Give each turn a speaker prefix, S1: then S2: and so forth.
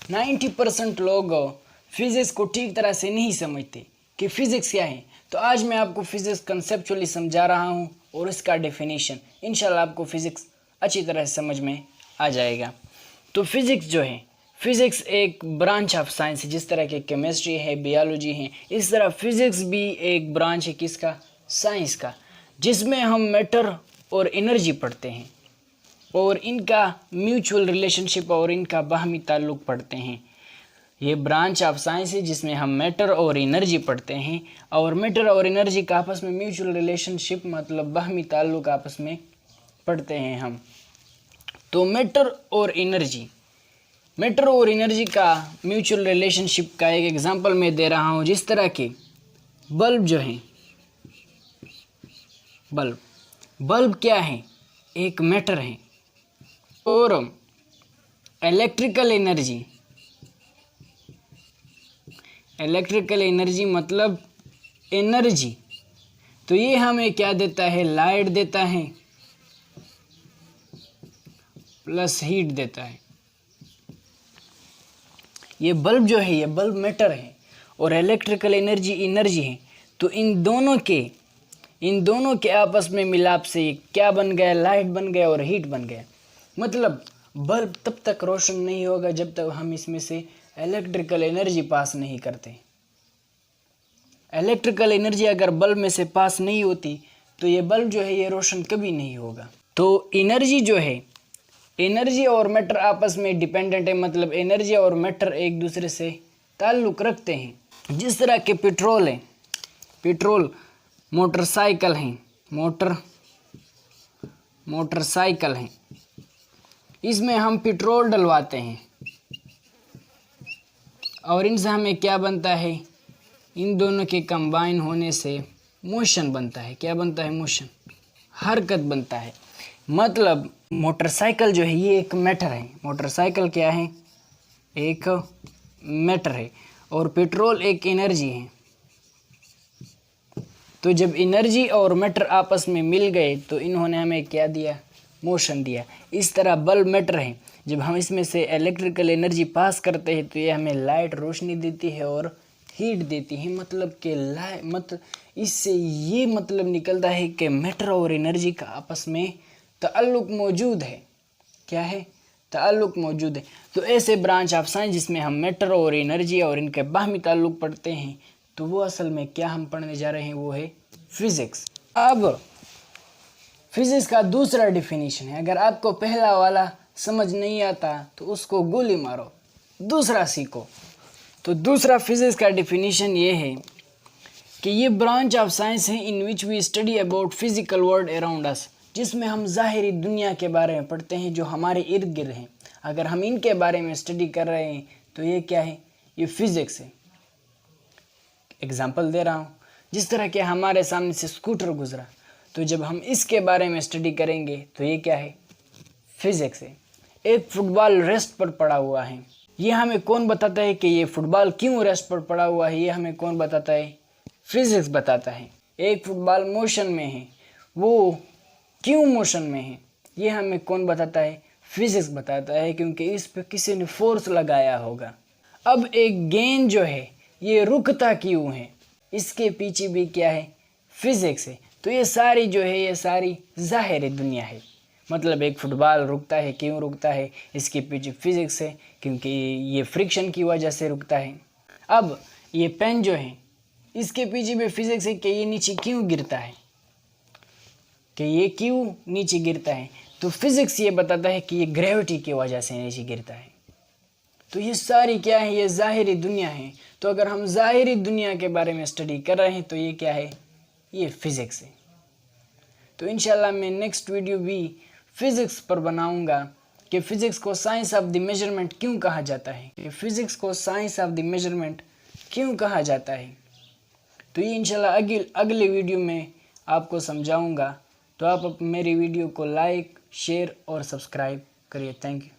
S1: 90% लोग फिजिक्स को ठीक तरह से नहीं समझते कि फिजिक्स क्या है। तो आज मैं आपको फिजिक्स कंसेप्चुअली समझा रहा हूँ और इसका डेफिनेशन इंशाल्लाह आपको फिजिक्स अच्छी तरह से समझ में आ जाएगा। तो फिजिक्स जो है, फिजिक्स एक ब्रांच ऑफ साइंस है। जिस तरह के केमिस्ट्री है, बायोलॉजी है, इस तरह फिजिक्स भी एक ब्रांच है किसका? साइंस का, जिसमें हम मैटर और एनर्जी पढ़ते हैं और इनका म्यूचुअल रिलेशनशिप और इनका बाहमी ताल्लुक़ पढ़ते हैं। ये ब्रांच ऑफ साइंस है जिसमें हम मैटर और एनर्जी पढ़ते हैं और मैटर और एनर्जी का आपस में म्यूचुअल रिलेशनशिप मतलब बाहमी ताल्लुक़ आपस में पढ़ते हैं हम। तो मैटर और एनर्जी का म्यूचुअल रिलेशनशिप का एक एग्जांपल मैं दे रहा हूँ। जिस तरह के बल्ब जो हैं, बल्ब क्या है? एक मैटर है। और इलेक्ट्रिकल एनर्जी मतलब एनर्जी, तो ये हमें क्या देता है? लाइट देता है प्लस हीट देता है। ये बल्ब जो है, ये बल्ब मैटर है और इलेक्ट्रिकल एनर्जी है। तो इन दोनों के आपस में मिलाप से क्या बन गया? लाइट बन गया और हीट बन गया। मतलब बल्ब तब तक रोशन नहीं होगा जब तक हम इसमें से इलेक्ट्रिकल एनर्जी पास नहीं करते। इलेक्ट्रिकल एनर्जी अगर बल्ब में से पास नहीं होती तो ये बल्ब जो है ये रोशन कभी नहीं होगा। तो एनर्जी जो है, एनर्जी और मैटर आपस में डिपेंडेंट है, मतलब एनर्जी और मैटर एक दूसरे से ताल्लुक़ रखते हैं। जिस तरह के पेट्रोल है, पेट्रोल मोटरसाइकिल हैं, मोटरसाइकिल हैं, इसमें हम पेट्रोल डलवाते हैं और इनसे हमें क्या बनता है? इन दोनों के कंबाइन होने से मोशन बनता है। क्या बनता है? मोशन, हरकत बनता है। मतलब मोटरसाइकिल जो है ये एक मैटर है। मोटरसाइकिल क्या है? एक मैटर है और पेट्रोल एक एनर्जी है। तो जब एनर्जी और मैटर आपस में मिल गए तो इन्होंने हमें क्या दिया? मोशन दिया। इस तरह बल्ब मैटर है, जब हम इसमें से इलेक्ट्रिकल एनर्जी पास करते हैं तो ये हमें लाइट रोशनी देती है और हीट देती है। मतलब कि इससे ये मतलब निकलता है कि मैटर और एनर्जी का आपस में ताल्लुक़ मौजूद है। क्या है? ताल्लुक़ मौजूद है। तो ऐसे ब्रांच ऑफ साइंस जिसमें हम मैटर और एनर्जी और इनके बाहमी ताल्लुक़ पढ़ते हैं, तो वो असल में क्या हम पढ़ने जा रहे हैं? वो है फिज़िक्स। अब फिज़िक्स का दूसरा डिफिनीशन है। अगर आपको पहला वाला समझ नहीं आता तो उसको गोली मारो, दूसरा सीखो। तो दूसरा फिज़िक्स का डिफिनीशन ये है कि ये ब्रांच ऑफ साइंस है in which we study about physical world around us, जिसमें हम ज़ाहिरी दुनिया के बारे में पढ़ते हैं जो हमारे इर्द गिर्द हैं। अगर हम इनके बारे में स्टडी कर रहे हैं तो ये क्या है? ये फिज़िक्स है। एग्जाम्पल दे रहा हूँ, जिस तरह के हमारे सामने से स्कूटर गुजरा, तो जब हम इसके बारे में स्टडी करेंगे तो ये क्या है? फिज़िक्स है। एक फुटबॉल रेस्ट पर पड़ा हुआ है, ये हमें कौन बताता है कि ये फुटबॉल क्यों रेस्ट पर पड़ा हुआ है? ये हमें कौन बताता है? फिज़िक्स बताता है। एक फुटबॉल मोशन में है, वो क्यों मोशन में है? ये हमें कौन बताता है? फिज़िक्स बताता है, क्योंकि इस पे किसी ने फोर्स लगाया होगा। अब एक गेंद जो है ये रुकता क्यों है? इसके पीछे भी क्या है? फिज़िक्स है। तो ये सारी जो है ये सारी ज़ाहिरी दुनिया है। मतलब एक फुटबॉल रुकता है, क्यों रुकता है? इसके पीछे फिज़िक्स है, क्योंकि ये फ्रिक्शन की वजह से रुकता है। अब ये पेन जो है इसके पीछे भी फिज़िक्स है कि ये नीचे क्यों गिरता है, कि ये क्यों नीचे गिरता है। तो फिज़िक्स ये बताता है कि ये ग्रेविटी की वजह से नीचे गिरता है। तो ये सारी क्या है? ये ज़ाहिरी दुनिया है। तो अगर हम ज़ाहिरी दुनिया के बारे में स्टडी कर रहे हैं तो ये क्या है? ये फिज़िक्स है। तो इंशाल्लाह मैं नेक्स्ट वीडियो भी फिज़िक्स पर बनाऊंगा कि फ़िज़िक्स को साइंस ऑफ द मेजरमेंट क्यों कहा जाता है, कि फ़िज़िक्स को साइंस ऑफ द मेजरमेंट क्यों कहा जाता है। तो ये इंशाल्लाह अगले वीडियो में आपको समझाऊंगा। तो आप मेरी वीडियो को लाइक, शेयर और सब्सक्राइब करिए। Thank you.